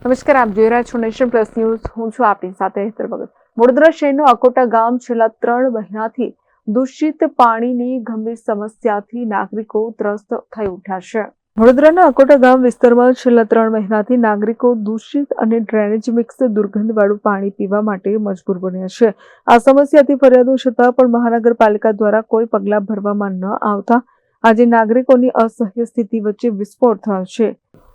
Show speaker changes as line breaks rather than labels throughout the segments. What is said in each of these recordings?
નમસ્કાર, આપ જોઈ રહ્યા છો નેશન પ્લસ ન્યૂઝ. હું છું આપની સાથે હેતર ભગત. વડોદરા શહેરનું અકોટા ગામ છેલ્લા 3 મહિનાથી દૂષિત પાણીની ગંભીર સમસ્યાથી નાગરિકો ત્રસ્ત થઈ ઉઠ્યા છે. વડોદરાના અકોટા ગામ વિસ્તારમાં છેલ્લા 3 મહિનાથી નાગરિકો દૂષિત અને ડ્રેનેજ મિક્સ દુર્ગંધવાળું પાણી પીવા માટે મજબૂર બન્યા છે. આ સમસ્યાથી ફરિયાદો છતાં પણ મહાનગરપાલિકા દ્વારા કોઈ પગલાં ભરવામાં ન આવતા આજે નાગરિકોની અસહ્ય સ્થિતિ વચ્ચે વિસ્ફોટ થયો છે.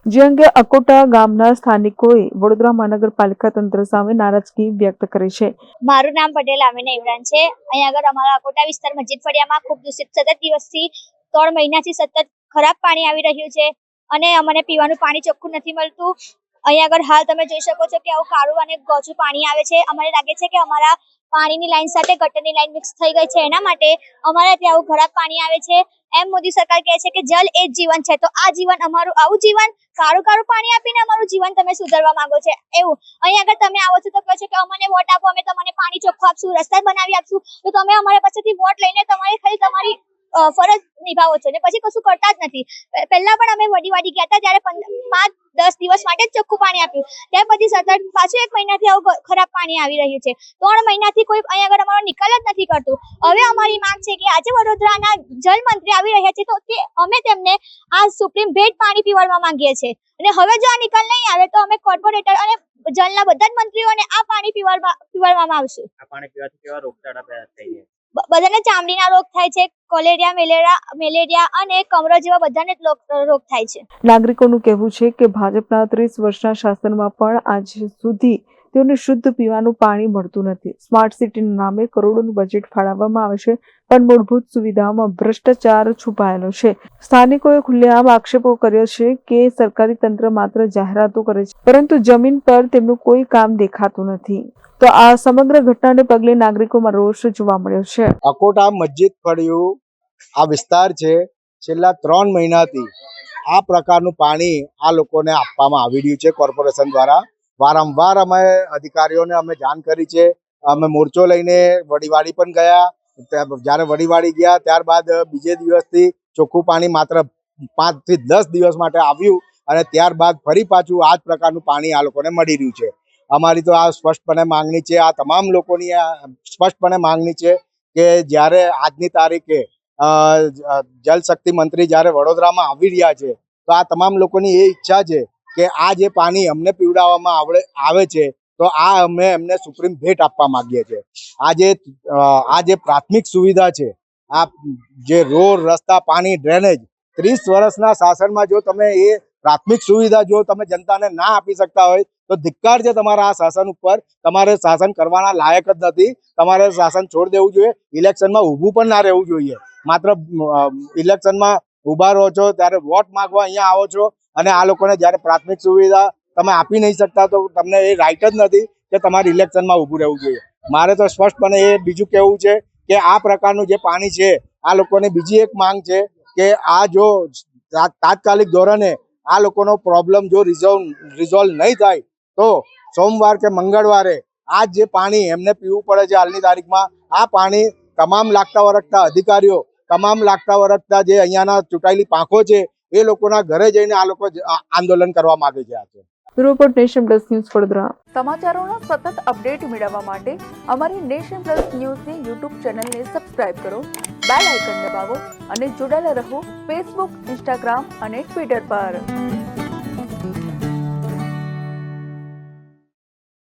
જે અંગે અકોટા ગામના સ્થાનિકોએ વડોદરા મહાનગરપાલિકા તંત્ર સામે નારાજગી વ્યક્ત કરી છે.
મારું નામ પટેલ આમીના ઇમરાન છે. અહીંયા આગળ અમારા અકોટા વિસ્તાર મસ્જિદ ફળિયામાં ખૂબ દૂષિત સતત દિવસથી 3 મહિનાથી સતત ખરાબ પાણી આવી રહ્યું છે અને અમને પીવાનું પાણી ચોખ્ખું નથી મળતું. અહીંયા આગળ હાલ તમે જોઈ શકો છો કે આવું કાળું અને ગોચું પાણી આવે છે. અમને લાગે છે કે અમારા પાણીની લાઈન સાથે ગટરની લાઈન મિક્સ થઈ ગઈ છે, એના માટે અમારે ત્યાં આવું ખરાબ પાણી આવે છે. એમ મોદી સરકાર કહે છે કે જલ એ જ જીવન છે, તો આ જીવન અમારું આવું જીવન કાળું પાણી આપીને અમારું જીવન તમે સુધારવા માંગો છો એવું. અહીં આગળ તમે આવો છો તો કહો છો કે અમને વોટ આપો, અમે તમને પાણી ચોખ્ખું આપશું, રસ્તા બનાવી આપશું, તો તમે અમારા પાસેથી વોટ લઈને ખાલી તમારી ફરજ નિભાવો છો ને પછી કશું કરતા જ નથી. પહેલા પણ અમે વડીવાડી ગયા હતા ત્યારે 5-10 દિવસ માટે જ ચોખ્ખું પાણી આપ્યું, ત્યાર પછી સતત પાછું 1 મહિનાથી આવું ખરાબ પાણી આવી રહ્યું છે. 3 મહિનાથી કોઈ અહીં આગળ અમારો નિકાલ જ નથી કરતું. હવે અમારી માંગ છે કે આજે વડોદરાના જલ મંત્રી આવી રહ્યા છે તો અમે તેમને આ સુપ્રીમ ભેટ પાણી પીવડાવવા માંગીએ છીએ અને હવે જો આ નિકાલ નહીં આવે તો અમે કોર્પોરેટર અને જલના બધા જ મંત્રીઓને આ પાણી પીવડાવવામાં આવશે. આ પાણી પીવાથી કેવા રોગચાળા પેદા થાય છે? બધાને ચામડીના રોગ થાય છે, કોલેરિયા, મેલેરિયા અને કમળો જેવા બધાને રોગ થાય છે.
નાગરિકોનું કહેવું છે કે ભાજપના 30 વર્ષના શાસનમાં પણ આજ સુધી તેઓને શુદ્ધ પીવાનું પાણી મળતું નથી. સ્માર્ટ સિટીના નામે કરોડોનું બજેટ ફાળવવામાં આવે છે, પણ મૂળભૂત સુવિધાઓમાં ભ્રષ્ટાચાર છુપાયેલો છે. સ્થાનિકોએ ખુલ્લેઆમ આક્ષેપો કર્યો છે કે સરકારી તંત્ર માત્ર જાહેરાતો કરે છે, પરંતુ જમીન પર તેમનું કોઈ કામ દેખાતું નથી. તો આ સમગ્ર ઘટનાને પગલે નાગરિકોમાં રોષ જોવા મળ્યો છે.
અકોટા મસ્જિદ ફળિયું આ વિસ્તાર છે. છેલ્લા 3 મહિનાથી આ પ્રકારનું પાણી આ લોકોને આપવામાં આવી રહ્યું છે કોર્પોરેશન દ્વારા. વારંવાર અમે અધિકારીઓને જાણ કરી છે. અમે મોરચો લઈને વડીવાડી પણ ગયા. જ્યારે વડીવાડી ગયા ત્યારબાદ બીજે દિવસથી ચોખ્ખું પાણી માત્ર 5 થી 10 દિવસ માટે આવ્યું અને ત્યારબાદ ફરી પાછું આ જ પ્રકારનું પાણી આ લોકોને મળી રહ્યું છે. અમારી તો આ સ્પષ્ટપણે માંગણી છે, આ તમામ લોકોની સ્પષ્ટપણે માંગણી છે કે જ્યારે આજની તારીખે જલશક્તિ મંત્રી જ્યારે વડોદરામાં આવી રહ્યા છે તો આ તમામ લોકોની એ ઈચ્છા છે કે આ જે પાણી અમને પીવડાવવામાં આવે છે તો આ અમે એમને સુપ્રીમ ભેટ આપવા માંગીએ છીએ. આ જે પ્રાથમિક સુવિધા છે, આ જે રોડ, રસ્તા, પાણી, ડ્રેનેજ, 30 વર્ષના શાસનમાં જો તમે એ પ્રાથમિક સુવિધા જો તમે જનતાને ના આપી શકતા હોય તો ધિક્કાર છે તમારા આ શાસન ઉપર. તમારે શાસન કરવાના લાયક જ નથી. તમારે શાસન છોડી દેવું જોઈએ. ઇલેક્શનમાં ઊભું પણ ના રહેવું જોઈએ. માત્ર ઇલેક્શનમાં ઊભા રહો છો ત્યારે વોટ માંગવા અહીંયા આવો છો અને આ લોકોને જ્યારે પ્રાથમિક સુવિધા તમે આપી નહીં શકતા તો તમને એ રાઈટ જ નથી કે તમારે ઇલેક્શનમાં ઊભું રહેવું જોઈએ. મારે તો સ્પષ્ટપણે એ બીજું કહેવું છે કે આ પ્રકારનું જે પાણી છે આ લોકોની બીજી એક માંગ છે કે આ જો તાત્કાલિક ધોરણે આ લોકોનો પ્રોબ્લેમ જો રિઝોલ્વ નહીં થાય તો સોમવાર કે મંગળવારે આ જે પાણી એમને પીવું પડે છે હાલની તારીખમાં, આ પાણી તમામ લાગતા વળગતા અધિકારીઓ, તમામ લાગતા વળગતા જે અહીંયાના ચૂંટાયેલી પાંખો છે એ લોકોના ઘરે જઈને આ લોકો આંદોલન કરવા માંગે છે.
Report nation plus news Vadodara. સમાચારોના સતત અપડેટ મેળવવા માટે અમારી નેશન પ્લસ ન્યૂઝની યુટ્યુબ ચેનલને સબસ્ક્રાઇબ કરો, બેલ આઇકન દબાવો અને જોડાયેલા રહો ફેસબુક, ઇન્સ્ટાગ્રામ અને ટ્વિટર પર.